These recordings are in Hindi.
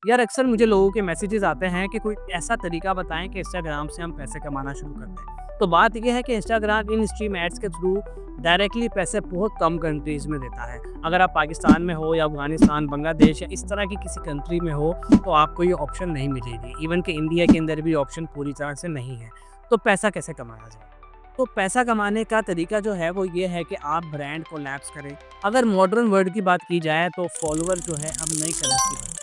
यार अक्सर मुझे लोगों के मैसेजेस आते हैं कि कोई ऐसा तरीका बताएं कि इंस्टाग्राम से हम पैसे कमाना शुरू कर दें। तो बात यह है कि इंस्टाग्राम इन स्ट्रीम एड्स के थ्रू डायरेक्टली पैसे बहुत कम कंट्रीज में देता है। अगर आप पाकिस्तान में हो या अफगानिस्तान, बांग्लादेश या इस तरह की किसी कंट्री में हो तो आपको ये ऑप्शन नहीं मिलेगी। इवन कि इंडिया के अंदर भी ऑप्शन पूरी तरह से नहीं है। तो पैसा कैसे कमाया जाए? तो पैसा कमाने का तरीका जो है वो ये है कि आप ब्रांड कोलैब्स करें। अगर मॉडर्न वर्ड की बात की जाए तो फॉलोअर जो है अब नई करेंसी बन चुकी है।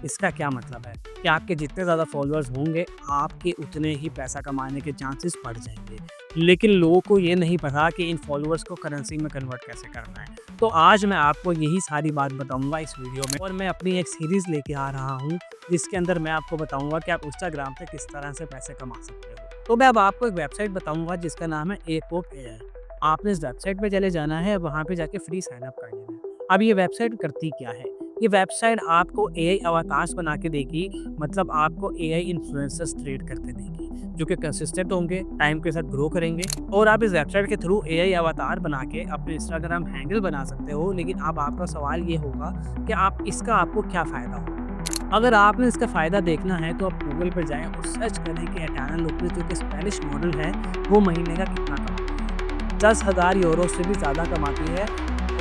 इसका क्या मतलब है कि आपके जितने ज़्यादा फॉलोअर्स होंगे आपके उतने ही पैसा कमाने के चांसेस बढ़ जाएंगे। लेकिन लोगों को ये नहीं पता कि इन फॉलोअर्स को करेंसी में कन्वर्ट कैसे करना है। तो आज मैं आपको यही सारी बात बताऊंगा इस वीडियो में, और मैं अपनी एक सीरीज़ लेके आ रहा हूँ जिसके अंदर मैं आपको बताऊंगा कि आप इंस्टाग्राम से किस तरह से पैसे कमा सकते हो। तो मैं अब आपको एक वेबसाइट बताऊंगा जिसका नाम है एपोक एआई। आपने इस वेबसाइट पे चले जाना है, वहाँ पे जाके फ्री साइन अप कर लेना है। अब ये वेबसाइट करती क्या है? ये वेबसाइट आपको एआई अवतार्स बना के देगी, मतलब आपको एआई इन्फ्लुएंसर्स ट्रेड करके देगी जो कि कंसिस्टेंट होंगे, टाइम के साथ ग्रो करेंगे। और आप इस वेबसाइट के थ्रू एआई अवतार बना के अपने इंस्टाग्राम हैंडल बना सकते हो। लेकिन अब आपका सवाल ये होगा कि आप इसका आपको क्या फ़ायदा होगा? अगर आपने इसका फ़ायदा देखना है तो आप गूगल पर जाएँ और सर्च करें कि एटाना लोपेस जो कि स्पेनिश मॉडल है वो महीने का कितना कमाती है। 10,000 यूरो से भी ज़्यादा कमाती है,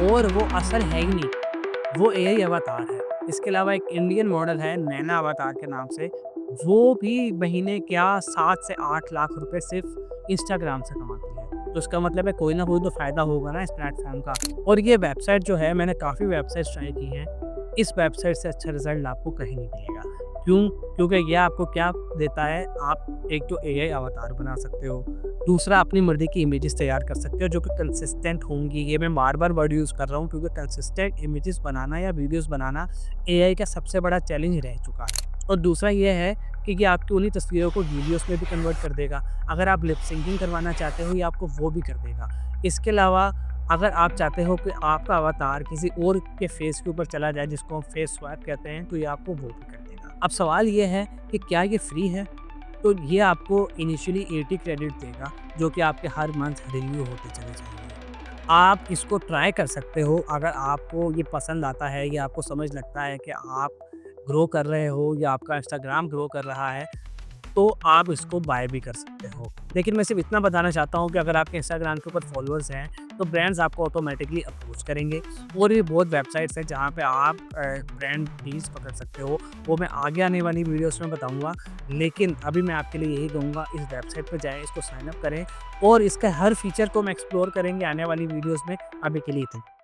और वो असल है ही नहीं, वो एआई अवतार है। इसके अलावा एक इंडियन मॉडल है नैना अवतार के नाम से, वो भी महीने क्या 7 से 8 लाख रुपए सिर्फ इंस्टाग्राम से कमाती है। तो इसका मतलब है कोई ना कोई तो फ़ायदा होगा ना इस प्लेटफ़ॉर्म का। और ये वेबसाइट जो है, मैंने काफ़ी वेबसाइट्स ट्राई की हैं, इस वेबसाइट से अच्छा रिज़ल्ट आपको कहीं नहीं मिलेगा। क्यों? क्योंकि ये आपको क्या देता है, आप एक तो एआई अवतार बना सकते हो, दूसरा अपनी मर्ज़ी की इमेजेस तैयार कर सकते हो जो कि कंसिस्टेंट होंगी। ये मैं बार-बार वर्ड यूज़ कर रहा हूँ क्योंकि कंसिस्टेंट इमेजेस बनाना या वीडियोज़ बनाना एआई का सबसे बड़ा चैलेंज रह चुका है। और दूसरा ये है कि ये आपकी उन्हीं तस्वीरों को वीडियोज़ में भी कन्वर्ट कर देगा। अगर आप लिप सिंकिंग करवाना चाहते हो, ये आपको वो भी कर देगा। इसके अलावा अगर आप चाहते हो कि आपका अवतार किसी और के फेस के ऊपर चला जाए, जिसको हम फेस स्वैप कहते हैं, तो ये आपको वो भी कर देगा। अब सवाल ये है कि क्या ये फ्री है? तो ये आपको इनिशियली 80 क्रेडिट देगा जो कि आपके हर मंथ रिन्यू होते चले जाएंगे। आप इसको ट्राई कर सकते हो। अगर आपको ये पसंद आता है या आपको समझ लगता है कि आप ग्रो कर रहे हो या आपका इंस्टाग्राम ग्रो कर रहा है, तो आप इसको बाय भी कर सकते हो। लेकिन मैं सिर्फ इतना बताना चाहता हूँ कि अगर आपके इंस्टाग्राम के ऊपर फॉलोअर्स हैं तो ब्रांड्स आपको ऑटोमेटिकली अप्रोच करेंगे। और भी बहुत वेबसाइट्स हैं जहाँ पे आप ब्रांड डील्स पकड़ सकते हो, वो मैं आगे आने वाली वीडियोस में बताऊँगा। लेकिन अभी मैं आपके लिए यही कहूँगा, इस वेबसाइट पे जाएँ, इसको साइन अप करें, और इसका हर फीचर को हम एक्सप्लोर करेंगे आने वाली वीडियोज़ में। अभी के लिए इतना ही।